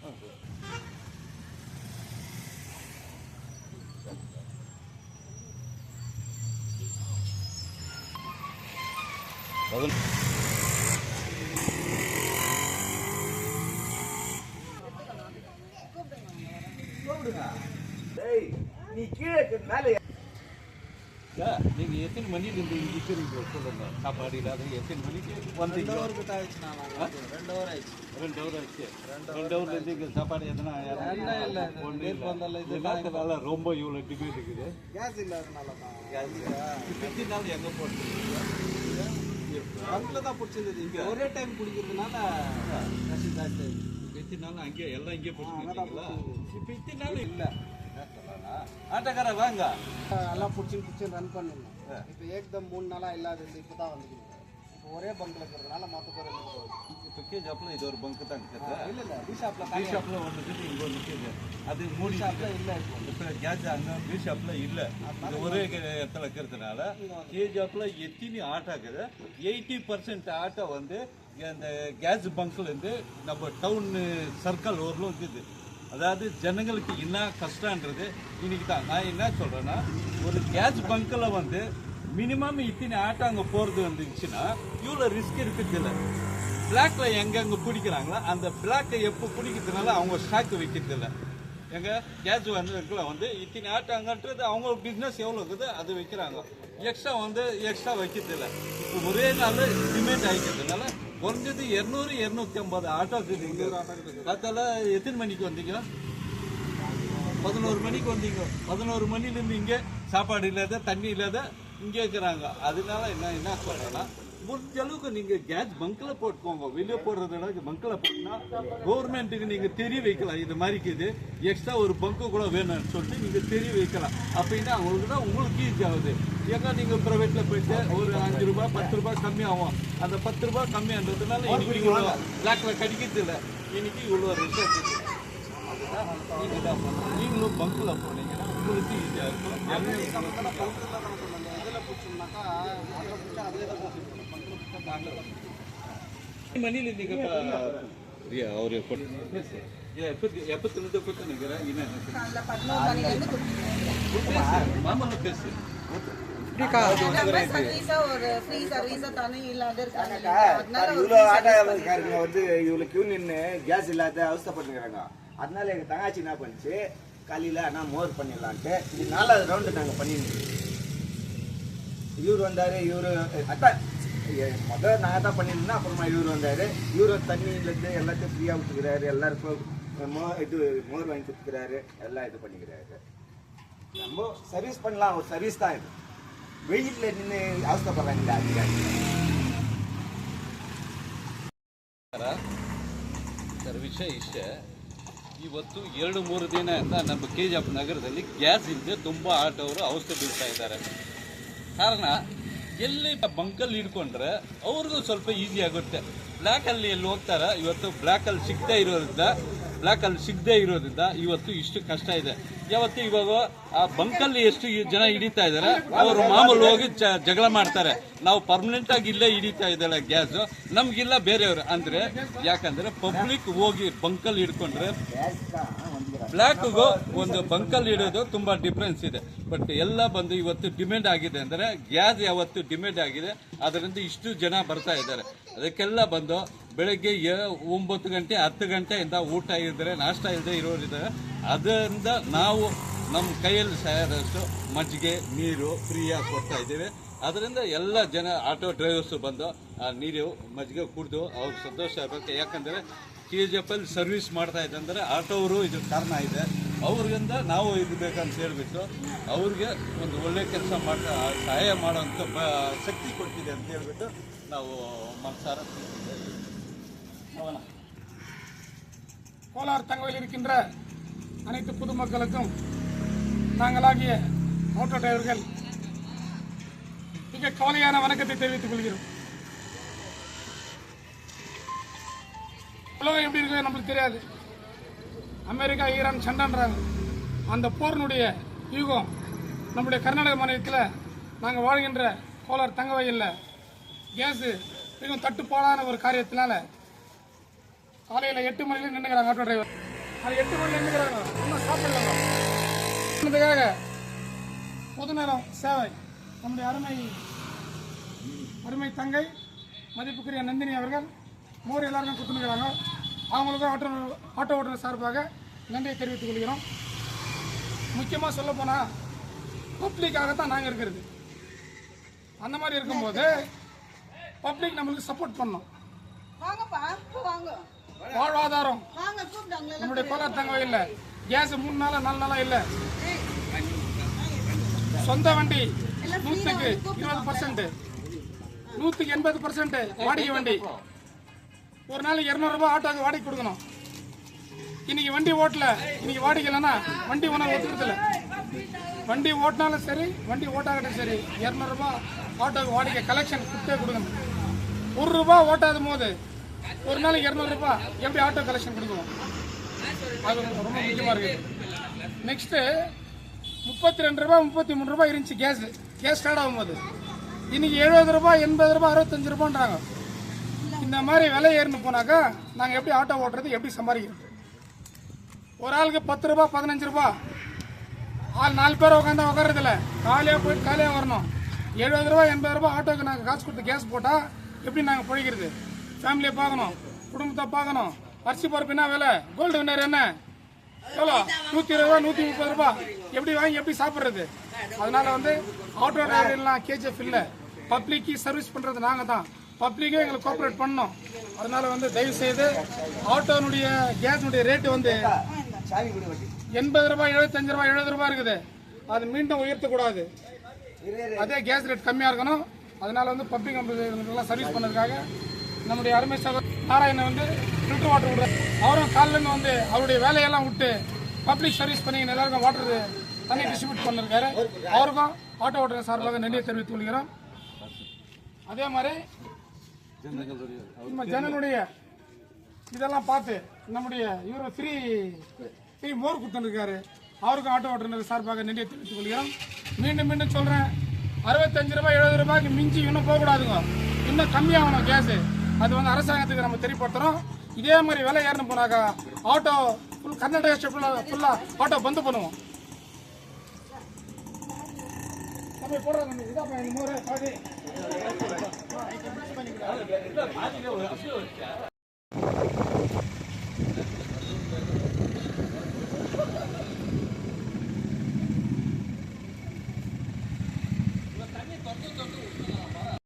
நீ கீழே மேலே நீங்க எத்தனை மணில இருந்து இங்க இருக்கிறீங்க சொல்லுங்க. சாப்பாடு இல்லாத எத்தனை மணிக்கு வந்தீங்க? 2 ஹவர் ஆயிடுச்சு. 2 ஹவர் ஆயிடுச்சு. 2 ஹவர் ஆயிடுச்சு. 2 ஹவர்ல இருந்து இங்க சாப்பாடு எதனா இல்ல வந்தால ரொம்ப இவ்வளவு டிபேட் இருக்குது. கேஸ் இல்லாதனால தான். கேஸ் பிடிச்ச நாள் எங்க போட்டுருக்கீங்க? பங்க்ல தான் பிடிச்சிருந்தது. இங்க ஒரே டைம் குடிக்கிறதுனால காசு ஜாஸ்தி. பிடிச்ச நாள் அங்கே எல்லாம் இங்கே போட்டுருக்கீங்களா? இப்போ இத்தனை நாள் இல்லை. ஆட்டக்கார வாங்க எல்லாம் பிடிச்சி ரன் பண்ணிருந்தோம். இப்போ ஏக்தம் 3 நாளா இல்லாத இப்போ தான் வந்துருக்கோம். இப்போ ஒரே பங்க்ல இருக்கிறதுனால மற்ற பேர் இப்போ கேஜாப்ல இது ஒரு பங்க் தான் இருக்குது. இல்லை பி ஷாப்ல ஒன்று இருக்குது, இங்கே ஒன்று இருக்குது. அது மூணு ஷாப்ல இல்லை. இப்போ கேஸ் அங்கே பி ஷாப்ல இல்லை. இது ஒரே இடத்துல இருக்கிறதுனால கேஜாப்ல எத்தனை ஆட்டோ இருக்குது. 80% ஆட்டோ வந்து இந்த கேஸ் பங்க்லேருந்து நம்ம டவுன் சர்க்கிள் ஓரலும் இருக்குது. அதாவது ஜனங்களுக்கு என்ன கஷ்டன்றது இன்னைக்கு தான் நான் என்ன சொல்றேன்னா, ஒரு கேஸ் பங்க்ல வந்து மினிமம் இத்தனை ஆட்டோ அங்கே போறது வந்துச்சுன்னா இவ்வளோ ரிஸ்க் இருக்குது இல்லை. பிளாக்ல எங்கெங்க பிடிக்கிறாங்களோ அந்த பிளாக்கை எப்போ பிடிக்கிறதுனால அவங்க ஸ்டாக் வைக்கிறது இல்லை. எங்க கேஸ் வந்து இத்தனை ஆட்டோங்கன்றது அவங்க பிஸ்னஸ் எவ்வளோ இருக்குது அது வைக்கிறாங்க. எக்ஸ்ட்ரா வைக்கிறது இல்லை. இப்போ ஒரே நாள் டிமேண்ட் ஆகிக்கிறதுனால குறைஞ்சது 200-250 ஆட்டோ இருக்குது. அதால எத்தனை மணிக்கு வந்தீங்க? 11 மணிக்கு வந்தீங்க. 11 மணிலேருந்து இங்கே சாப்பாடு இல்லாத தண்ணி இல்லாத இங்கே இருக்கிறாங்க. அதனால என்ன சொல்றேன்னா, முடிஞ்ச அளவுக்கு நீங்க கேஸ் பங்க்ல போட்டுக்கோங்க. வெளியே போடுறத பங்க்ல போட்டுனா கவர்மெண்ட்டுக்கு நீங்க தெரிய வைக்கலாம். இது மாதிரி இருக்குது, எக்ஸ்ட்ரா ஒரு பங்கு கூட வேணும்னு சொல்லிட்டு நீங்க தெரிய வைக்கலாம். அப்படின்னா அவங்களுக்கு தான் உங்களுக்கு ஈஸி ஆகுது. ஏன்னா நீங்க பிரைவேட்ல போயிட்டு ஒரு 5 ரூபாய் 10 ரூபாய் கம்மி ஆகும். அந்த 10 ரூபாய் கம்மியான்றதுனால இன்னைக்கு இவ்வளோ பிளாக்ல கடிக்கிறது இல்லை. இன்னைக்கு இவ்வளோ ரிசர்ச் இருக்குது. அதுதான் நீங்க தான் பண்ணணும். நீங்களும் பங்க்ல போனீங்கன்னா உங்களுக்கு ஈஸியாக இருக்கும். மணில நீங்க அவரு எப்பத்திலிருந்து கொடுத்துருக்கிறேன். மாமல்ல பேசு கேஸ் இல்லாத அவஸ்தப்பட்டுக்கிறாங்க. அதனால எங்க தங்காச்சி என்ன பண்ணுச்சு, காலையில ஆனா மோர் பண்ணிடலான்ட்டு இது 4வது ரவுண்டு நாங்க பண்ணிருந்தோம். இவரு வந்தாரு. இவரு அதான் முதல்ல நாங்கள் தான் பண்ணியிருந்தோம். அப்புறமா இவர் வந்தார். இவரு தண்ணியிலேருந்து எல்லாத்தையும் ஃப்ரீயாக விட்டுக்கிறாரு. எல்லாருக்கும் மோர் வாங்கி கொடுத்துக்கிறாரு. எல்லாம் இது பண்ணிக்கிறாரு. நம்ம சர்வீஸ் பண்ணலாம். ஒரு சர்வீஸ் தான் இது. வெயிலில் நின்று அவஸ்தப்படுறாங்க அதிகாரி. ವಿಷಯ ಇಷ್ಟ. ಇವತ್ತು 2-3 ದಿನದಿಂದ ನಮ್ಮ ಕೆಜಿಎಫ್ ನಗರದಲ್ಲಿ ಗ್ಯಾಸ್ ಇಲ್ಲದೆ ತುಂಬ ಆಟೋವರು ಅವಸ್ಥೆ ಬೀಳ್ತಾ ಇದ್ದಾರೆ. ಕಾರಣ ಎಲ್ಲಿ ಬಂಕಲ್ಲಿ ಹಿಡ್ಕೊಂಡ್ರೆ ಅವ್ರಿಗೂ ಸ್ವಲ್ಪ ಈಸಿ ಆಗುತ್ತೆ. ಬ್ಲ್ಯಾಕಲ್ಲಿ ಎಲ್ಲಿ ಹೋಗ್ತಾರೆ, ಇವತ್ತು ಬ್ಲ್ಯಾಕಲ್ಲಿ ಸಿಗದೇ ಇರೋದ್ರಿಂದ ಇವತ್ತು ಇಷ್ಟು ಕಷ್ಟ ಇದೆ. ಯಾವತ್ತು ಇವಾಗ ಆ ಬಂಕಲ್ಲಿ ಎಷ್ಟು ಜನ ಹಿಡಿತಾ ಇದ್ದಾರೆ, ಅವರು ಮಾಮೂಲು ಹೋಗಿ ಜಗಳ ಮಾಡ್ತಾರೆ. ನಾವು ಪರ್ಮನೆಂಟ್ ಆಗಿ ಇಲ್ಲೇ ಹಿಡಿತಾ ಇದ್ದಾರೆ ಗ್ಯಾಸ್, ನಮ್ಗಿಲ್ಲ ಬೇರೆಯವರು ಅಂದ್ರೆ. ಯಾಕಂದ್ರೆ ಪಬ್ಲಿಕ್ ಹೋಗಿ ಬಂಕಲ್ಲಿ ಹಿಡ್ಕೊಂಡ್ರೆ ಬ್ಲ್ಯಾಕ್ಗೂ ಒಂದು ಬಂಕಲ್ಲಿ ಇಡೋದು ತುಂಬಾ ಡಿಫ್ರೆನ್ಸ್ ಇದೆ. ಬಟ್ ಎಲ್ಲ ಬಂದು ಇವತ್ತು ಡಿಮ್ಯಾಂಡ್ ಆಗಿದೆ ಅಂದ್ರೆ ಗ್ಯಾಸ್ ಯಾವತ್ತು ಡಿಮ್ಯಾಂಡ್ ಆಗಿದೆ, ಅದರಿಂದ ಇಷ್ಟು ಜನ ಬರ್ತಾ ಇದ್ದಾರೆ. ಅದಕ್ಕೆಲ್ಲ ಬಂದು ಬೆಳಗ್ಗೆ 9 ಗಂಟೆ 10 ಗಂಟೆಯಿಂದ ಊಟ ಇಲ್ಲದೆ ನಾಷ್ಟ ಇಲ್ಲದೆ ಇರೋರಿದ್ದಾರೆ. ಅದರಿಂದ ನಾವು ನಮ್ಮ ಕೈಯಲ್ಲಿ ಸಾಯದಷ್ಟು ಮಜ್ಜಿಗೆ ನೀರು ಫ್ರೀಯಾಗಿ ಕೊಡ್ತಾ ಇದ್ದೇವೆ. ಅದರಿಂದ ಎಲ್ಲ ಜನ ಆಟೋ ಡ್ರೈವರ್ಸ್ ಬಂದು ಆ ನೀರು ಮಜ್ಜಿಗೆ ಕುಡಿದು ಅವ್ರು ಸಂತೋಷ ಆಗಬೇಕು. ಯಾಕಂದರೆ KGF ಅಲ್ಲಿ ಸರ್ವಿಸ್ ಮಾಡ್ತಾ ಇದೆ ಅಂದರೆ ಆಟೋವರು ಇದ್ರ ಕಾರಣ ಇದೆ. ಅವ್ರಿಗಿಂದ ನಾವು ಇದು ಬೇಕಂತ ಹೇಳಿಬಿಟ್ಟು ಅವ್ರಿಗೆ ಒಂದು ಒಳ್ಳೆ ಕೆಲಸ ಮಾಡ್ತಾ ಸಹಾಯ ಮಾಡೋಂಥ ಶಕ್ತಿ ಕೊಡ್ತಿದೆ ಅಂತ ಹೇಳ್ಬಿಟ್ಟು ನಾವು மனசார கோலார் தங்கவையில் இருக்கின்ற அனைத்து பொதுமக்களுக்கும் நாங்களாகிய ஆட்டோ டிரைவர்கள் மிக கவலையான வணக்கத்தை தெரிவித்துக் கொள்கிறோம். உலகம் எப்படி இருக்கு நம்மளுக்கு தெரியாது. அமெரிக்கா ஈரான் சண்டைன்றாங்க. அந்த போரினுடைய யுகம் நம்முடைய கர்நாடக மாநிலத்தில் நாங்கள் வாழ்கின்ற கோலார் தங்கவையில் கேஸு மிகவும் தட்டுப்பாடான ஒரு காரியத்தினால காலையில் 8 மணிலேருந்து நின்றுக்கிறாங்க ஆட்டோ டிரைவர். அது 8 மணி எழுந்துக்கிறாங்க, இன்னும் சாப்பிடலாங்க. இதுக்காக பொதுநலம் சேவை நம்முடைய அருமை தங்கை மதிப்புக்குரிய நந்தினி அவர்கள் மோர் எல்லாருக்கும் கொடுத்துருக்கிறாங்க. அவங்களுக்கும் ஆட்டோ ஓட்டுநர் சார்பாக நன்றியை தெரிவித்துக் கொள்கிறோம். முக்கியமாக சொல்ல போனால் பப்ளிக்காகத்தான் நாங்கள் இருக்கிறது. அந்த மாதிரி இருக்கும்போது பப்ளிக் நம்மளுக்கு சப்போர்ட் பண்ணணும். வாழ்வாதாரம் நம்முடைய கோலார் தங்கவயல்ல கேஸ் 3 நாளா 4 நாளா இல்லை. சொந்த வண்டி 100க்கு 20%, 100க்கு 80% வாடகை வண்டி. ஒரு நாளைக்கு 200 ரூபாய் ஆட்டோக்கு வாடகை கொடுக்கணும். இன்னைக்கு வண்டி ஓட்டல, இன்னைக்கு வாடகை இல்லைன்னா வண்டி ஒன்றும் ஒத்துக்கிறதில்ல. வண்டி ஓட்டினாலும் சரி, வண்டி ஓட்டாகட்டும் சரி, 200 ரூபாய் ஆட்டோக்கு வாடகை கலெக்ஷன் கொடுத்தே கொடுக்கணும். 1 ரூபாய் ஓட்டாத போது ஒரு நாளைக்கு 200 ரூபாய் எப்படி ஆட்டோ கலெக்ஷன் கொடுக்கணும்? அது ரொம்ப முக்கியமாக இருக்குது. நெக்ஸ்ட்டு 32 ரூபாய் 33 ரூபாய் இருந்துச்சு கேஸ் ஸ்டார்ட் ஆகும்போது. இன்னைக்கு 70 ரூபாய் 80 ரூபாய் 65 ரூபான்றாங்க. இந்த மாதிரி விலை ஏறின்னு போனாக்கா நாங்கள் எப்படி ஆட்டோ ஓட்டுறது, எப்படி சம்பாதிக்கிறது? ஒரு ஆளுக்கு 10 ரூபாய் 15 ரூபாய், 4 பேர் உட்காரதில்ல, காலையாக போயிட்டு காலையாக வரணும். 70 ரூபாய் 80 ரூபாய் ஆட்டோக்கு நாங்கள் காசு கொடுத்து கேஸ் போட்டால் எப்படி நாங்கள் பிழைக்கிறது? ஃபேமிலியை பார்க்கணும், குடும்பத்தை பார்க்கணும். அரிசி பருப்பு என்ன விலை, கோல்டு வின்னர் என்ன எவ்வளோ, 120 ரூபா 130 ரூபாய், எப்படி வாங்கி எப்படி சாப்பிட்றது? அதனால ஆட்டோ டிரைவர்லாம் கேஜிஎஃப் இல்லை, பப்ளிக்கு சர்வீஸ் பண்ணுறது நாங்கள் தான். பப்ளிக்கே எங்களுக்கு கோஆப்ரேட் பண்ணணும். அதனால தயவு செய்து ஆட்டோனுடைய கேஸுடைய ரேட்டு 80 ரூபாய் 75 ரூபாய் 70 ரூபாய் இருக்குது. அது மீண்டும் உயர்த்தக்கூடாது. அதே கேஸ் ரேட் கம்மியாக இருக்கணும். அதனால பப்ளிக் கம்பெனிகளுக்கெல்லாம் சர்வீஸ் பண்ணதுக்காக நம்முடைய அருமை சகோதரர் நாராயணன் ஃபில்டர் வாட்டர் விடுறாரு. அவரும் காலிலேருந்து அவருடைய வேலையெல்லாம் விட்டு பப்ளிக் சர்வீஸ் பண்ணி எல்லாருக்கும் வாட்டர் தண்ணி டிஸ்ட்ரிபியூட் பண்ணிருக்காரு. அவருக்கும் ஆட்டோ ஓட்டுநர் சார்பாக நன்றியை தெரிவித்துக் கொள்கிறோம். அதே மாதிரி நம்ம ஜனனுடைய இதெல்லாம் பார்த்து நம்முடைய இவர் ஃப்ரீ மோர் கொடுத்துருக்காரு. அவருக்கும் ஆட்டோ ஓட்டுநர் சார்பாக நன்றியை தெரிவித்துக் கொள்கிறோம். மீண்டும் சொல்கிறேன், 65 ரூபாய் 70 ரூபாய்க்கு மிஞ்சி இன்னும் போகக்கூடாதுங்க. இன்னும் கம்மியாகணும் கேஸு. அது அரசாங்கத்துக்கு நம்ம தெரியப்படுத்துகிறோம். இதே மாதிரி விலை ஏறணும் போனாக்கா ஆட்டோ கர்நாடகா ஃபுல்லாக ஆட்டோ பந்து பண்ணுவோம். போடுறாங்க